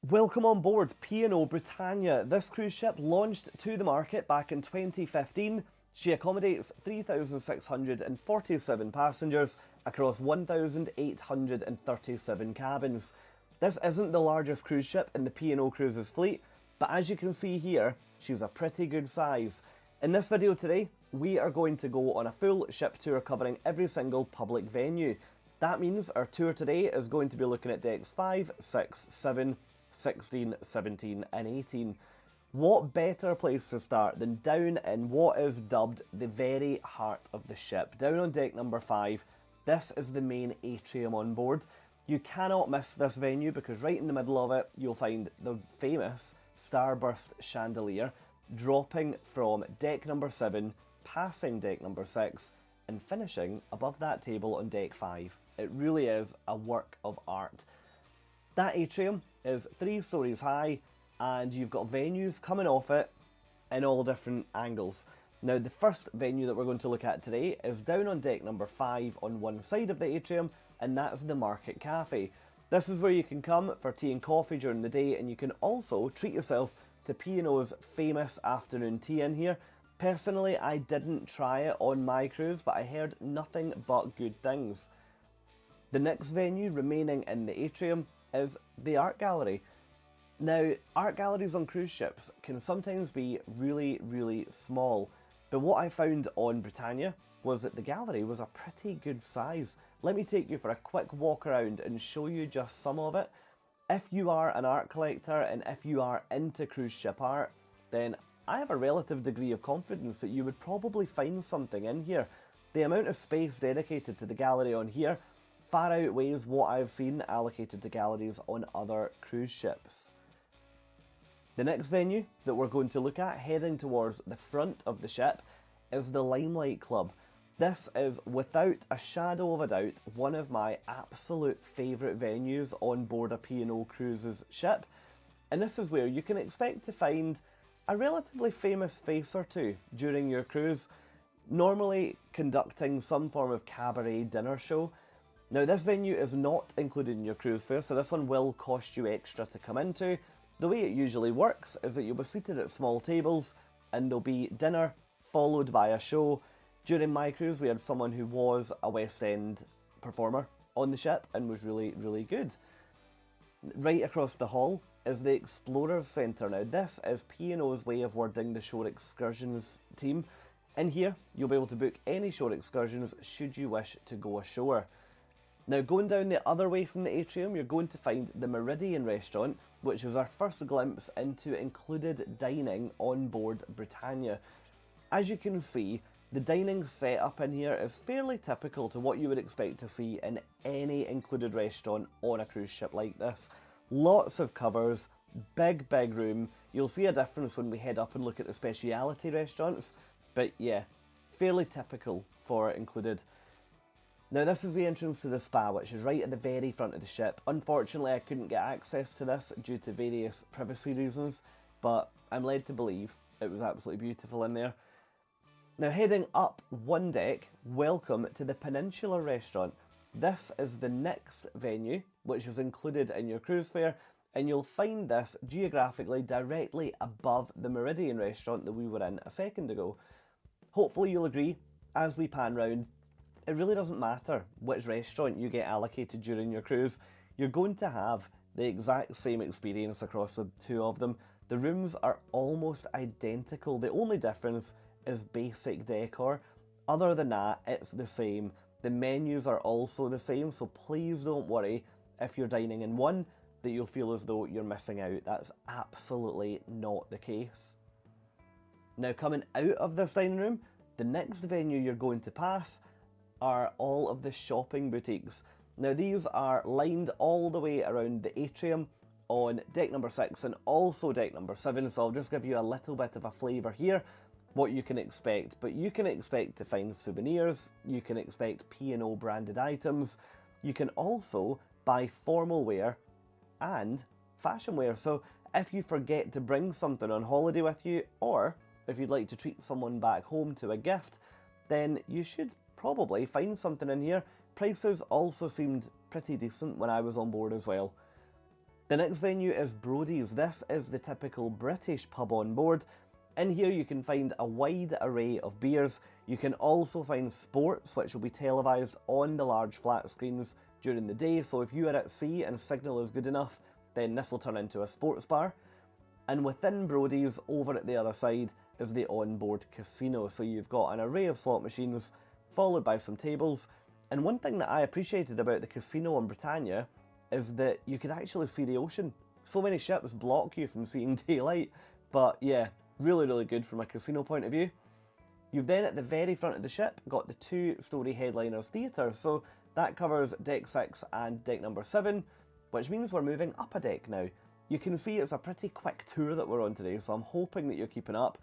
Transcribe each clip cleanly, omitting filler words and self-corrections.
Welcome on board P&O Britannia. This cruise ship launched to the market back in 2015. She accommodates 3,647 passengers across 1,837 cabins. This isn't the largest cruise ship in the P&O Cruises fleet, but as you can see here, she's a pretty good size. In this video today, we are going to go on a full ship tour covering every single public venue. That means our tour today is going to be looking at decks 5, 6, 7, 16, 17 and 18. What better place to start than down in what is dubbed the very heart of the ship. Down on deck number 5, this is the main atrium on board. You cannot miss this venue because right in the middle of it you'll find the famous starburst chandelier dropping from deck number 7, passing deck number 6 and finishing above that table on deck 5. It really is a work of art. That atrium is 3 stories high and you've got venues coming off it in all different angles. Now the first venue that we're going to look at today is down on deck number 5 on one side of the atrium, and that's the Market Cafe. This is where you can come for tea and coffee during the day, and you can also treat yourself to P&O's famous afternoon tea in here. Personally, I didn't try it on my cruise, but I heard nothing but good things. The next venue remaining in the atrium is the art gallery. Now, art galleries on cruise ships can sometimes be really small, but what I found on Britannia was that the gallery was a pretty good size. Let me take you for a quick walk around and show you just some of it. If you are an art collector and if you are into cruise ship art, then I have a relative degree of confidence that you would probably find something in here. The amount of space dedicated to the gallery on here far outweighs what I've seen allocated to galleries on other cruise ships. The next venue that we're going to look at, heading towards the front of the ship, is the Limelight Club. This is, without a shadow of a doubt, one of my absolute favourite venues on board a P&O Cruises ship, and this is where you can expect to find a relatively famous face or two during your cruise, normally conducting some form of cabaret dinner show. Now this venue is not included in your cruise fare, so this one will cost you extra to come into. The way it usually works is that you'll be seated at small tables and there'll be dinner followed by a show. During my cruise we had someone who was a West End performer on the ship and was really good. Right across the hall is the Explorers Centre. Now this is P&O's way of wording the shore excursions team. In here you'll be able to book any shore excursions should you wish to go ashore. Now going down the other way from the atrium, you're going to find the Meridian Restaurant, which is our first glimpse into included dining on board Britannia. As you can see, the dining setup in here is fairly typical to what you would expect to see in any included restaurant on a cruise ship like this. Lots of covers, big room. You'll see a difference when we head up and look at the speciality restaurants, but yeah, fairly typical for included. Now this is the entrance to the spa, which is right at the very front of the ship. Unfortunately I couldn't get access to this due to various privacy reasons, but I'm led to believe it was absolutely beautiful in there. Now heading up one deck, welcome to the Peninsular Restaurant. This is the next venue which is included in your cruise fare, and you'll find this geographically directly above the Meridian Restaurant that we were in a second ago. Hopefully you'll agree, as we pan round, it really doesn't matter which restaurant you get allocated during your cruise. You're going to have the exact same experience across the two of them. The rooms are almost identical. The only difference is basic decor. Other than that, it's the same. The menus are also the same, so please don't worry if you're dining in one that you'll feel as though you're missing out. That's absolutely not the case. Now coming out of this dining room, the next venue you're going to pass are all of the shopping boutiques. Now these are lined all the way around the atrium on deck number 6 and also deck number 7, so I'll just give you a little bit of a flavour here what you can expect. But you can expect to find souvenirs, you can expect P&O branded items, you can also buy formal wear and fashion wear. So if you forget to bring something on holiday with you, or if you'd like to treat someone back home to a gift, then you should probably find something in here. Prices also seemed pretty decent when I was on board as well. The next venue is Brodie's. This is the typical British pub on board. In here you can find a wide array of beers. You can also find sports, which will be televised on the large flat screens during the day. So if you are at sea and signal is good enough, then this will turn into a sports bar. And within Brodie's, over at the other side, is the onboard casino. So you've got an array of slot machines, followed by some tables. And one thing that I appreciated about the casino on Britannia is that you could actually see the ocean. So many ships block you from seeing daylight, but yeah, really, really good from a casino point of view. You've then at the very front of the ship got the 2-storey headliners theatre, so that covers deck 6 and deck number 7, which means we're moving up a deck now. You can see it's a pretty quick tour that we're on today, so I'm hoping that you're keeping up.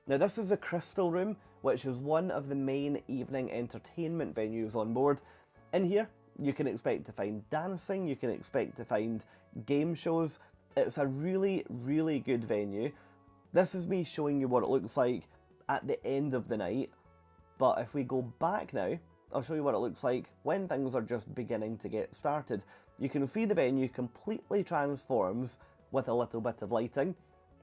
Now this is the Crystal Room, which is one of the main evening entertainment venues on board. In here, you can expect to find dancing, you can expect to find game shows. It's a really, really good venue. This is me showing you what it looks like at the end of the night, but if we go back now, I'll show you what it looks like when things are just beginning to get started. You can see the venue completely transforms with a little bit of lighting.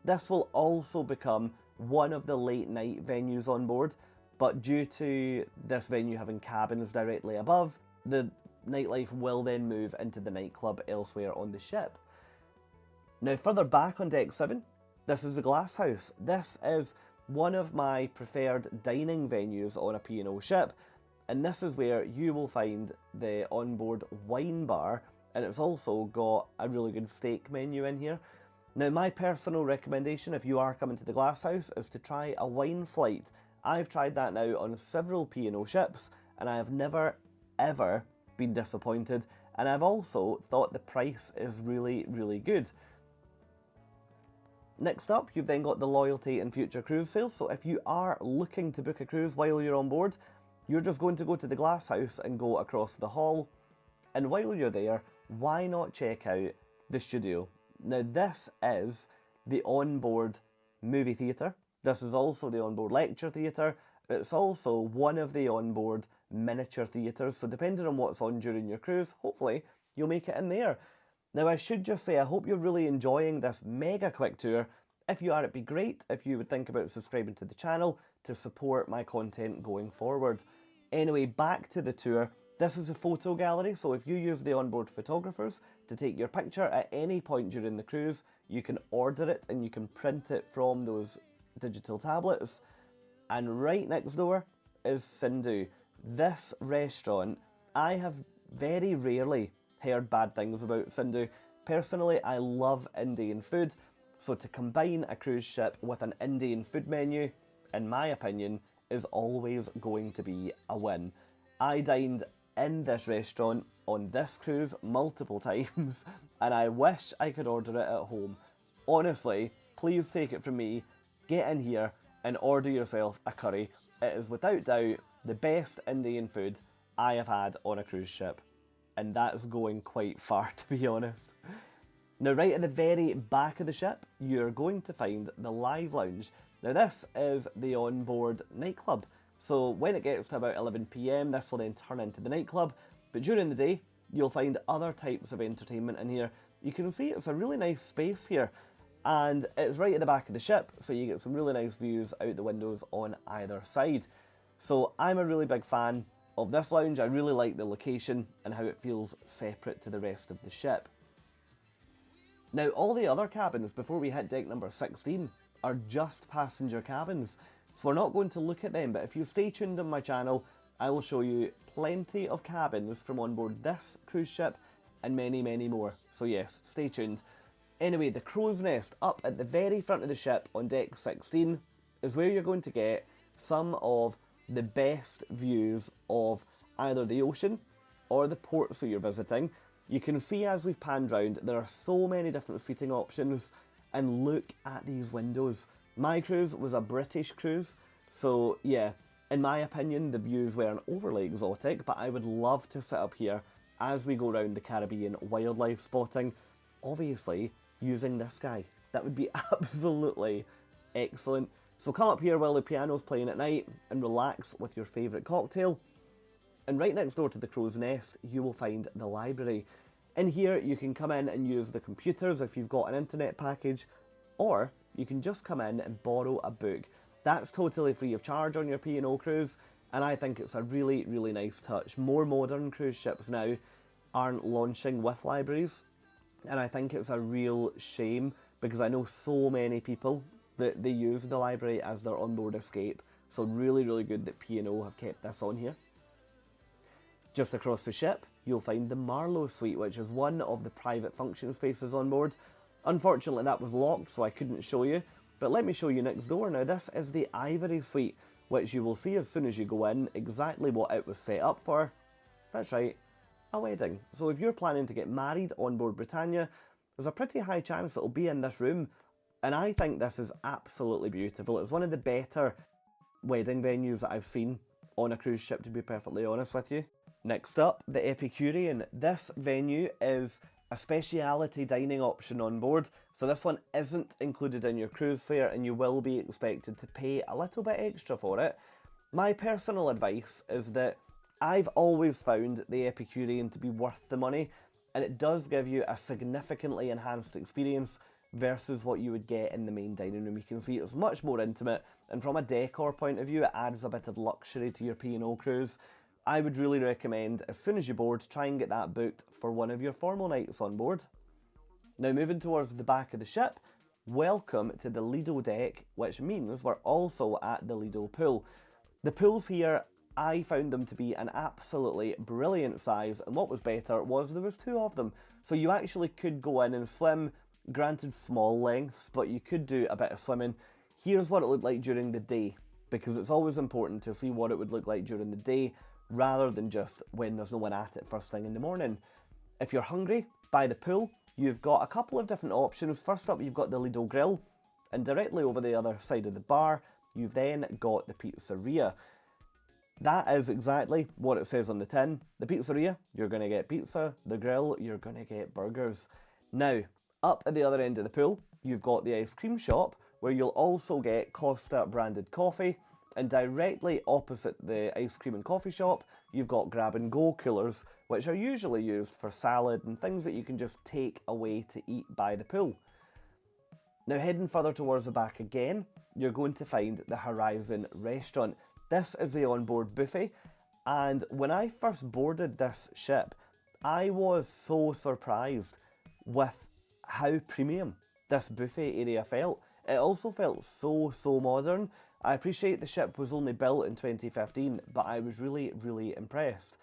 This will also become one of the late night venues on board, but due to this venue having cabins directly above, the nightlife will then move into the nightclub elsewhere on the ship. Now further back on deck 7, this is the Glass House. This is one of my preferred dining venues on a P&O ship, and this is where you will find the onboard wine bar, and it's also got a really good steak menu in here. Now my personal recommendation if you are coming to the Glass House is to try a wine flight. I've tried that now on several P&O ships and I have never ever been disappointed, and I've also thought the price is really, really good. Next up, you've then got the loyalty and future cruise sales. So if you are looking to book a cruise while you're on board, you're just going to go to the Glass House and go across the hall. And while you're there, why not check out the studio? Now this is the onboard movie theatre. This is also the onboard lecture theatre. It's also one of the onboard miniature theatres. So depending on what's on during your cruise, hopefully you'll make it in there. Now I should just say I hope you're really enjoying this mega quick tour. If you are, it'd be great if you would think about subscribing to the channel to support my content going forward. Anyway, back to the tour. This is a photo gallery, so if you use the onboard photographers to take your picture at any point during the cruise, you can order it and you can print it from those digital tablets. And right next door is Sindhu. This restaurant, I have very rarely heard bad things about Sindhu. Personally, I love Indian food, so to combine a cruise ship with an Indian food menu, in my opinion, is always going to be a win. I dined in this restaurant on this cruise multiple times, and I wish I could order it at home. Honestly, please take it from me, get in here and order yourself a curry. It is without doubt the best Indian food I have had on a cruise ship, and that's going quite far, to be honest. Now right at the very back of the ship, you're going to find the Live Lounge. Now this is the onboard nightclub. So when it gets to about 11 PM, this will then turn into the nightclub. But during the day, you'll find other types of entertainment in here. You can see it's a really nice space here. And it's right at the back of the ship, so you get some really nice views out the windows on either side. So I'm a really big fan of this lounge. I really like the location and how it feels separate to the rest of the ship. Now all the other cabins before we hit deck number 16 are just passenger cabins. So we're not going to look at them, but if you stay tuned on my channel, I will show you plenty of cabins from on board this cruise ship and many, many more. So yes, stay tuned. Anyway, the crow's nest up at the very front of the ship on deck 16 is where you're going to get some of the best views of either the ocean or the ports that you're visiting. You can see as we've panned round, there are so many different seating options, and look at these windows. My cruise was a British cruise, so yeah, in my opinion, the views weren't overly exotic, but I would love to sit up here as we go around the Caribbean wildlife spotting, obviously using this guy. That would be absolutely excellent. So come up here while the piano's playing at night and relax with your favourite cocktail. And right next door to the crow's nest, you will find the library. In here, you can come in and use the computers if you've got an internet package, or you can just come in and borrow a book. That's totally free of charge on your P&O cruise, and I think it's a really, really nice touch. More modern cruise ships now aren't launching with libraries, and I think it's a real shame because I know so many people that they use the library as their onboard escape. So really, really good that P&O have kept this on here. Just across the ship, you'll find the Marlow Suite, which is one of the private function spaces on board. Unfortunately, that was locked, so I couldn't show you, but let me show you next door. Now, this is the Ivory Suite, which you will see as soon as you go in exactly what it was set up for. That's right, a wedding. So if you're planning to get married on board Britannia, there's a pretty high chance it'll be in this room, and I think this is absolutely beautiful. It's one of the better wedding venues that I've seen on a cruise ship, to be perfectly honest with you. Next up, the Epicurean. This venue is a speciality dining option on board, so this one isn't included in your cruise fare and you will be expected to pay a little bit extra for it. My personal advice is that I've always found the Epicurean to be worth the money, and it does give you a significantly enhanced experience versus what you would get in the main dining room. You can see it's much more intimate, and from a decor point of view, it adds a bit of luxury to your P&O cruise. I would really recommend, as soon as you board, try and get that booked for one of your formal nights on board. Now moving towards the back of the ship, welcome to the Lido deck, which means we're also at the Lido pool. The pools here, I found them to be an absolutely brilliant size, and what was better was there was two of them. So you actually could go in and swim, granted small lengths, but you could do a bit of swimming. Here's what it looked like during the day, because it's always important to see what it would look like during the day, rather than just when there's no one at it first thing in the morning. If you're hungry, by the pool, you've got a couple of different options. First up, you've got the Lido Grill, and directly over the other side of the bar, you've then got the Pizzeria. That is exactly what it says on the tin. The Pizzeria, you're going to get pizza. The grill, you're going to get burgers. Now, up at the other end of the pool, you've got the ice cream shop, where you'll also get Costa branded coffee, and directly opposite the ice cream and coffee shop, you've got grab and go coolers, which are usually used for salad and things that you can just take away to eat by the pool. Now heading further towards the back again, you're going to find the Horizon Restaurant. This is the onboard buffet, and when I first boarded this ship, I was so surprised with how premium this buffet area felt. It also felt so modern. I appreciate the ship was only built in 2015, but I was really, really impressed.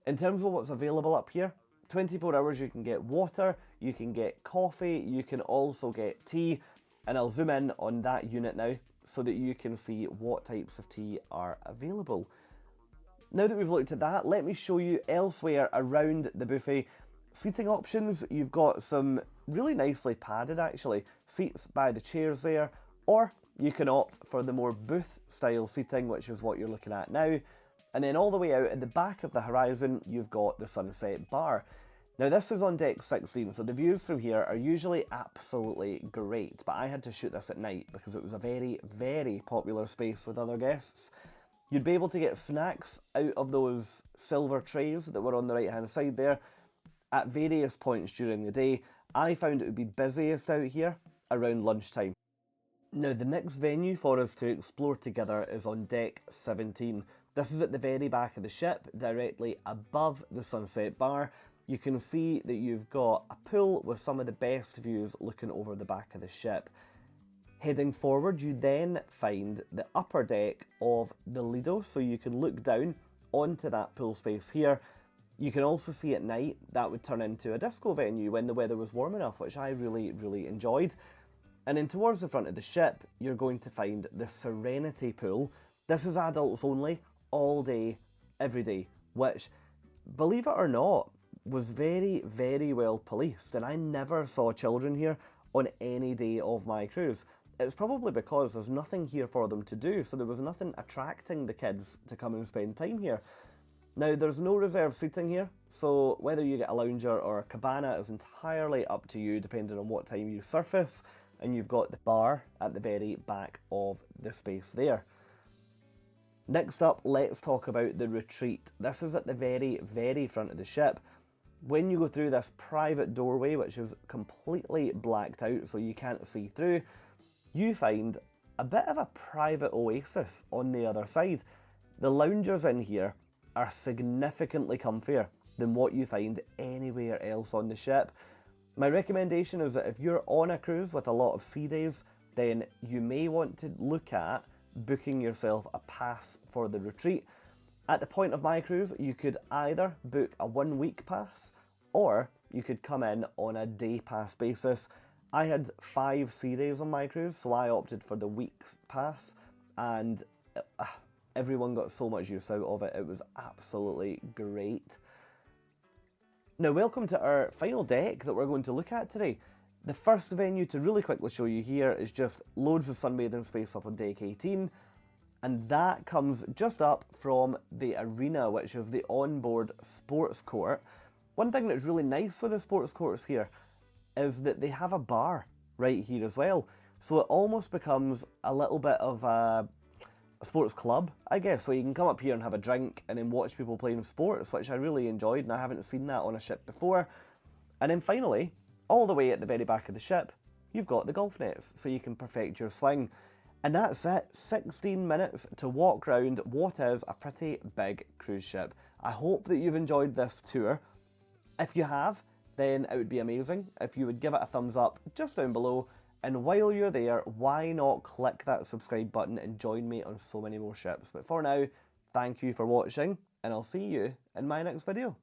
In terms of what's available up here, 24 hours you can get water, you can get coffee, you can also get tea, and I'll zoom in on that unit now so that you can see what types of tea are available. Now that we've looked at that, let me show you elsewhere around the buffet. Seating options, you've got some really nicely padded actually, seats by the chairs there, or you can opt for the more booth style seating, which is what you're looking at now. And then all the way out at the back of the Horizon, you've got the Sunset Bar. Now this is on deck 16, so the views from here are usually absolutely great, but I had to shoot this at night because it was a very, very popular space with other guests. You'd be able to get snacks out of those silver trays that were on the right hand side there at various points during the day. I found it would be busiest out here around lunchtime. Now the next venue for us to explore together is on deck 17. This is at the very back of the ship, directly above the Sunset Bar. You can see that you've got a pool with some of the best views looking over the back of the ship. Heading forward, you then find the upper deck of the Lido, so you can look down onto that pool space here. You can also see at night that would turn into a disco venue when the weather was warm enough, which I really, really enjoyed. And then towards the front of the ship, you're going to find the Serenity Pool. This is adults only, all day, every day, which, believe it or not, was very, very well policed, and I never saw children here on any day of my cruise. It's probably because there's nothing here for them to do, so there was nothing attracting the kids to come and spend time here. Now, there's no reserved seating here, so whether you get a lounger or a cabana is entirely up to you, depending on what time you surface. And you've got the bar at the very back of the space there. Next up, let's talk about the retreat. This is at the very, very front of the ship. when you go through this private doorway, which is completely blacked out so you can't see through, you find a bit of a private oasis on the other side. The loungers in here are significantly comfier than what you find anywhere else on the ship. My recommendation is that if you're on a cruise with a lot of sea days, then you may want to look at booking yourself a pass for the retreat. At the point of my cruise, you could either book a 1 week pass or you could come in on a day pass basis. I had 5 sea days on my cruise, so I opted for the week's pass, and everyone got so much use out of it. It was absolutely great. Now, welcome to our final deck that we're going to look at today. The first venue to really quickly show you here is just loads of sunbathing space up on deck 18, and that comes just up from the arena, which is the onboard sports court. One thing that's really nice with the sports courts here is that they have a bar right here as well. So it almost becomes a little bit of a sports club, I guess, where you can come up here and have a drink and then watch people playing sports, which I really enjoyed, and I haven't seen that on a ship before. And then finally, all the way at the very back of the ship, you've got the golf nets, so you can perfect your swing. And that's it, 16 minutes to walk around what is a pretty big cruise ship. I hope that you've enjoyed this tour. If you have, then it would be amazing if you would give it a thumbs up just down below. And while you're there, why not click that subscribe button and join me on so many more ships. But for now, thank you for watching, and I'll see you in my next video.